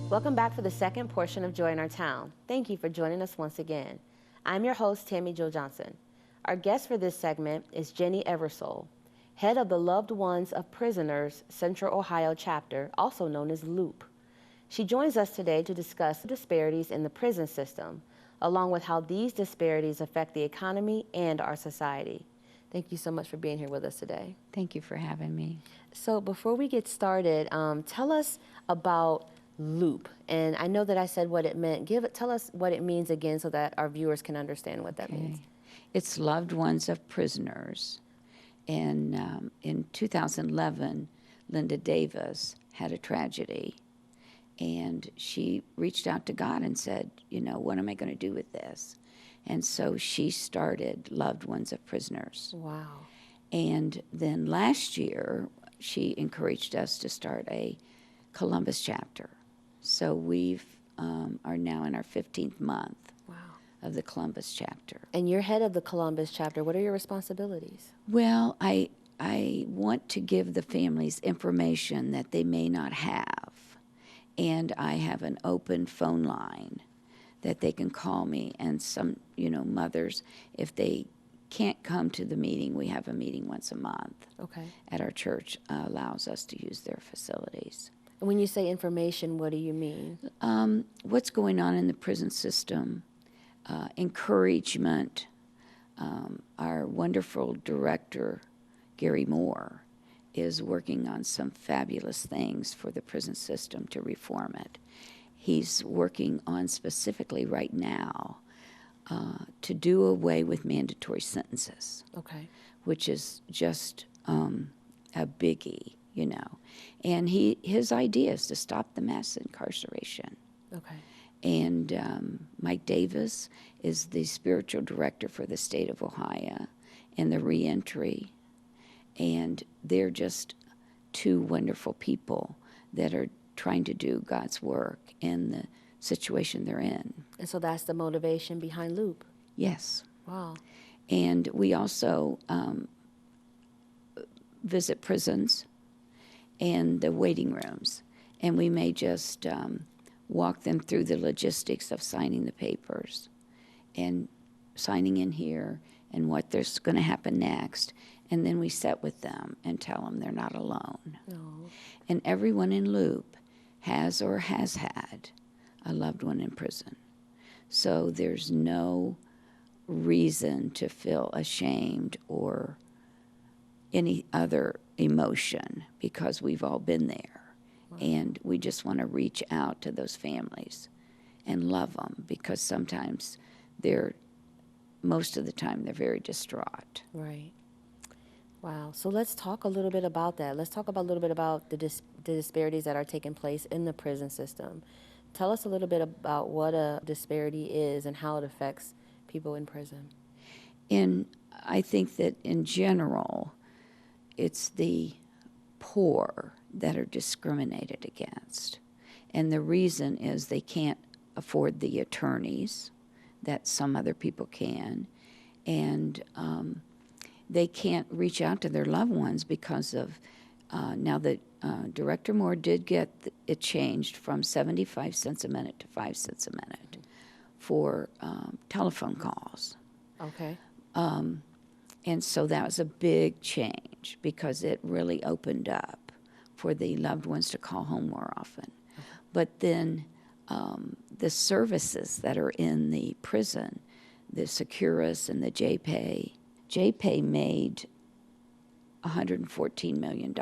Welcome back for the second portion of Joy in Our Town. Thank you for joining us once again. I'm your host, Tammy Jo Johnson. Our guest for this segment is Jenny Eversole, head of the Loved Ones of Prisoners Central Ohio chapter, also known as LOOP. She joins us today to discuss disparities in the prison system, along with how these disparities affect the economy and our society. Thank you so much for being here with us today. Thank you for having me. So before we get started, tell us about LOOP. And I know that I said what it meant. Tell us what it means again so that our viewers can understand what that means. It's Loved Ones of Prisoners. And in 2011, Linda Davis had a tragedy. And she reached out to God and said, what am I going to do with this? And so she started Loved Ones of Prisoners. Wow. And then last year, she encouraged us to start a Columbus chapter. So we are now in our 15th month of the Columbus chapter. And you're head of the Columbus chapter. What are your responsibilities? Well, I want to give the families information that they may not have. And I have an open phone line that they can call me. And some, mothers, if they can't come to the meeting, we have a meeting once a month at our church, allows us to use their facilities. And when you say information, what do you mean? What's going on in the prison system, encouragement. Our wonderful director, Gary Moore, is working on some fabulous things for the prison system to reform it. He's working on specifically right now to do away with mandatory sentences, which is just a biggie, And his idea is to stop the mass incarceration. And Mike Davis is the spiritual director for the state of Ohio and the reentry. And they're just two wonderful people that are trying to do God's work in the situation they're in. And so that's the motivation behind LOOP? Yes. Wow. And we also visit prisons and the waiting rooms. And we may just walk them through the logistics of signing the papers and signing in here and what there's going to happen next. And then we sit with them and tell them they're not alone. No. And everyone in LOOP has or has had a loved one in prison. So there's no reason to feel ashamed or any other emotion because we've all been there. Wow. And we just want to reach out to those families and love them because sometimes most of the time they're very distraught. Right. Wow. So let's talk a little bit about that. Let's talk a little bit about the disparities that are taking place in the prison system. Tell us a little bit about what a disparity is and how it affects people in prison. And I think that in general, it's the poor that are discriminated against. And the reason is they can't afford the attorneys that some other people can. And they can't reach out to their loved ones because of, now that Director Moore did get it changed from 75 cents a minute to 5 cents a minute for telephone calls. Okay. And so that was a big change because it really opened up for the loved ones to call home more often. Okay. But then the services that are in the prison, the Securus and the JPay made $114 million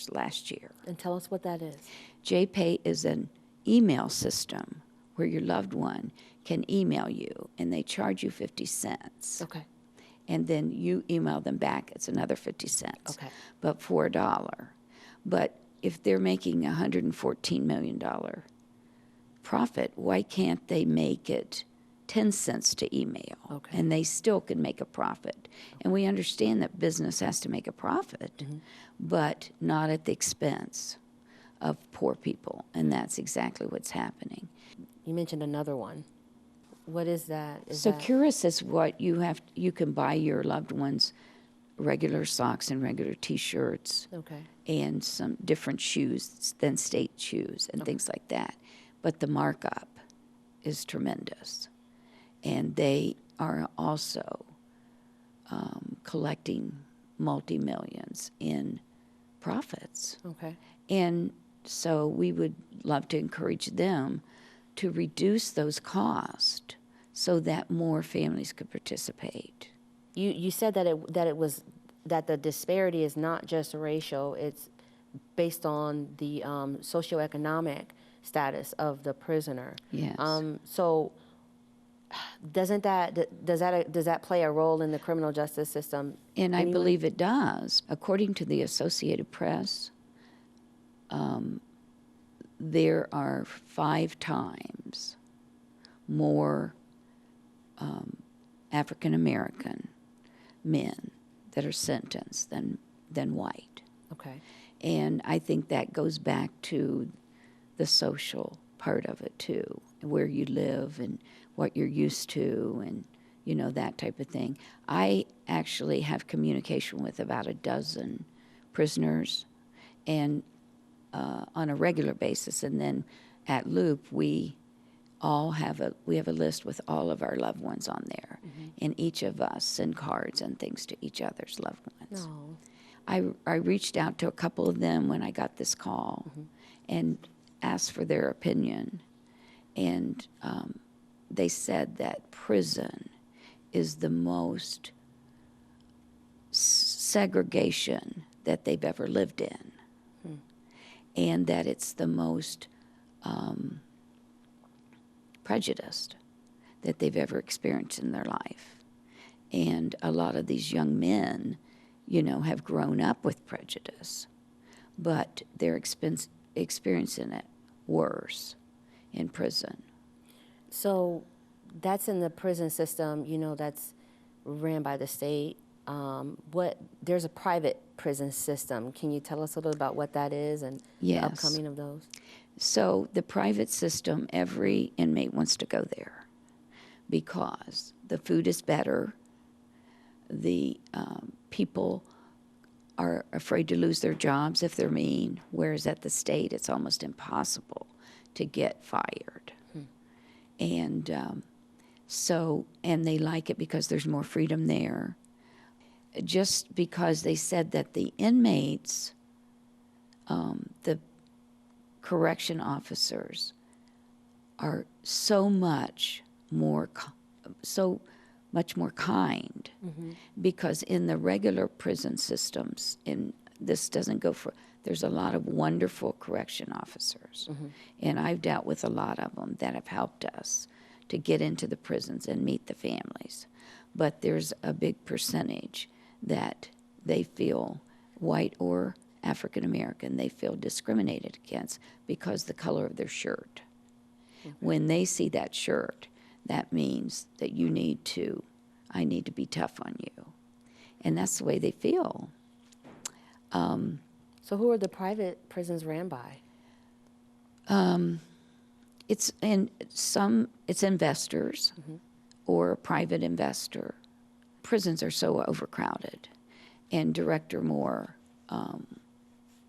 last year. And tell us what that is. JPay is an email system where your loved one can email you, and they charge you 50 cents. Okay. And then you email them back, it's another 50 cents. Okay. But for $1. But if they're making $114 million profit, why can't they make it 10 cents to email? Okay. And they still can make a profit. Okay. And we understand that business has to make a profit, but not at the expense of poor people. And that's exactly what's happening. You mentioned another one. What is that? Securus is what you can buy your loved ones regular socks and regular T-shirts. Okay. And some different shoes than state shoes and things like that. but the markup is tremendous. And they are also collecting multi-millions in profits. Okay. And so we would love to encourage them to reduce those costs so that more families could participate. You said that the disparity is not just racial, it's based on the socioeconomic status of the prisoner. Yes. So does that play a role in the criminal justice system? And I anyway? believe it does. According to the Associated Press, there are 5 times more African American men that are sentenced than white. Okay. And I think that goes back to the social part of it too, where you live and what you're used to and, you know, that type of thing. I actually have communication with about a dozen prisoners and on a regular basis. And then at Loop, we have a list with all of our loved ones on there. Mm-hmm. And each of us send cards and things to each other's loved ones. No. I reached out to a couple of them when I got this call mm-hmm. and asked for their opinion. And they said that prison is the most segregation that they've ever lived in. Hmm. And that it's the most prejudiced that they've ever experienced in their life. And a lot of these young men, you know, have grown up with prejudice, but they're experiencing it worse in prison. So that's in the prison system, you know, that's ran by the state. There's a private prison system. Can you tell us a little about what that is and Yes. the upcoming of those? So the private system, every inmate wants to go there because the food is better. The people are afraid to lose their jobs if they're mean, whereas at the state it's almost impossible to get fired. And and they like it because there's more freedom there. Just because they said that the inmates, the correction officers, are so much more kind, mm-hmm. because in the regular prison systems, this doesn't go for, there's a lot of wonderful correction officers, mm-hmm. and I've dealt with a lot of them that have helped us to get into the prisons and meet the families. But there's a big percentage that they feel, white or African American, they feel discriminated against because the color of their shirt. Okay. When they see that shirt, that means that I need to be tough on you. And that's the way they feel. So who are the private prisons ran by? It's investors, mm-hmm. or a private investor. Prisons are so overcrowded. And Director Moore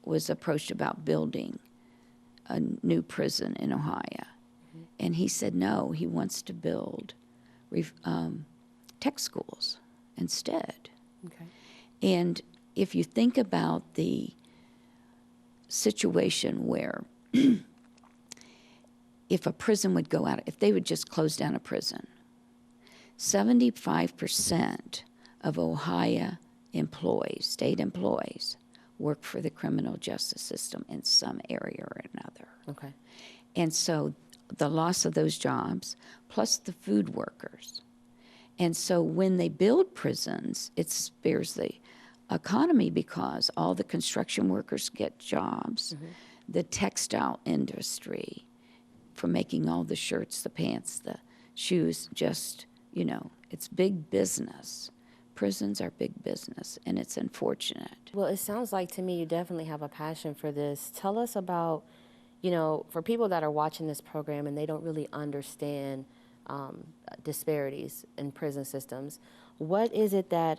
was approached about building a new prison in Ohio. Mm-hmm. And he said no, he wants to build tech schools instead. Okay. And if you think about the situation where if a prison would go out, if they would just close down a prison, 75% of Ohio employees, state employees, work for the criminal justice system in some area or another. Okay. And so the loss of those jobs, plus the food workers. And so when they build prisons, it spares the economy because all the construction workers get jobs, mm-hmm. the textile industry for making all the shirts, the pants, the shoes, just, you know, it's big business. Prisons are big business, and it's unfortunate. Well, it sounds like to me you definitely have a passion for this. Tell us about, you know, for people that are watching this program and they don't really understand disparities in prison systems, what is it that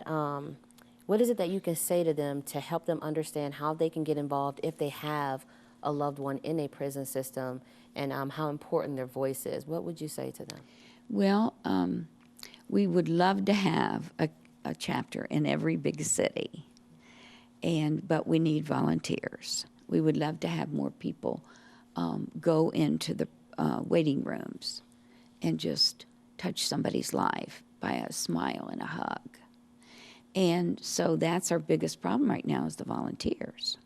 you can say to them to help them understand how they can get involved if they have a loved one in a prison system and how important their voice is. What would you say to them? Well, we would love to have a chapter in every big city, but we need volunteers. We would love to have more people go into the waiting rooms and just touch somebody's life by a smile and a hug. And so that's our biggest problem right now is the volunteers.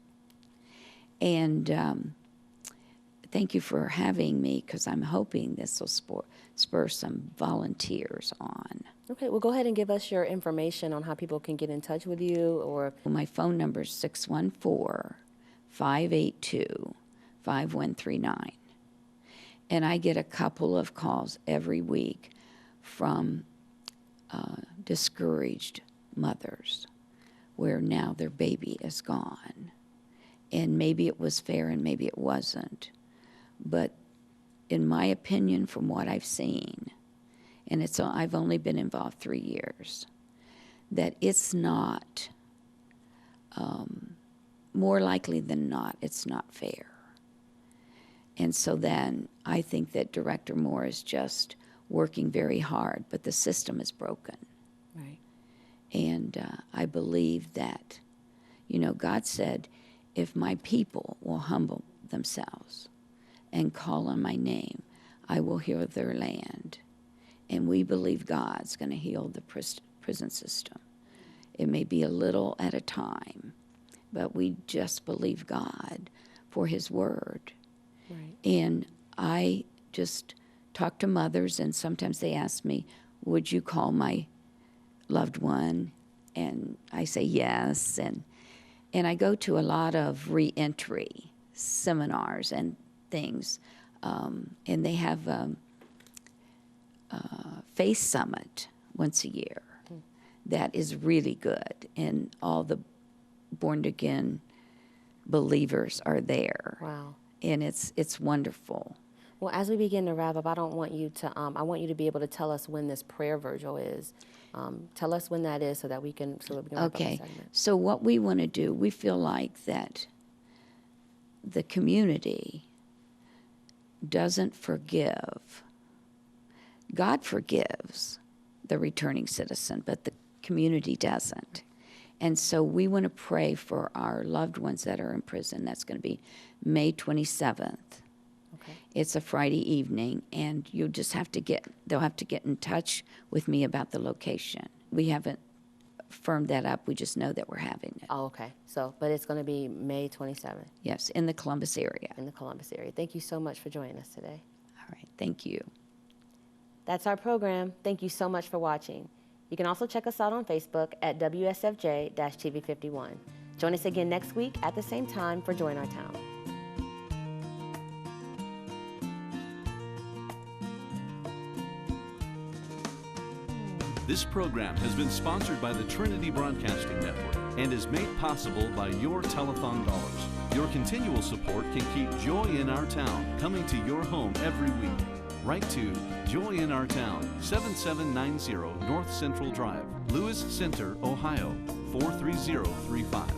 And thank you for having me, because I'm hoping this will spur some volunteers on. Okay, well, go ahead and give us your information on how people can get in touch with you. Or my phone number is 614-582-5139. And I get a couple of calls every week from discouraged mothers where now their baby is gone. And maybe it was fair and maybe it wasn't. But in my opinion, from what I've seen, and I've only been involved 3 years, that it's not, more likely than not, it's not fair. And so then I think that Director Moore is just working very hard, but the system is broken. right. And I believe that, God said, if my people will humble themselves and call on my name, I will heal their land. And we believe God's going to heal the prison system. It may be a little at a time, but we just believe God for his word. Right. And I just talk to mothers, and sometimes they ask me, would you call my loved one? And I say yes. And I go to a lot of reentry seminars and things. And they have Faith Summit once a year that is really good. And all the born-again believers are there. Wow. And it's wonderful. Well, as we begin to wrap up, I want you to be able to tell us when this prayer virgil is. Tell us when that is so that we can wrap up the Okay. segment. So what we want to do, we feel like that the community doesn't forgive. God forgives the returning citizen, but the community doesn't. And so we want to pray for our loved ones that are in prison. That's going to be May 27th. Okay. It's a Friday evening, and they'll have to get in touch with me about the location. We haven't firmed that up. We just know that we're having it. Oh, okay. But it's going to be May 27th. Yes, in the Columbus area. In the Columbus area. Thank you so much for joining us today. All right, thank you. That's our program. Thank you so much for watching. You can also check us out on Facebook at WSFJ-TV51. Join us again next week at the same time for Join Our Town. This program has been sponsored by the Trinity Broadcasting Network and is made possible by your telethon dollars. Your continual support can keep Joy in Our Town coming to your home every week. Write to Joy in Our Town, 7790 North Central Drive, Lewis Center, Ohio, 43035.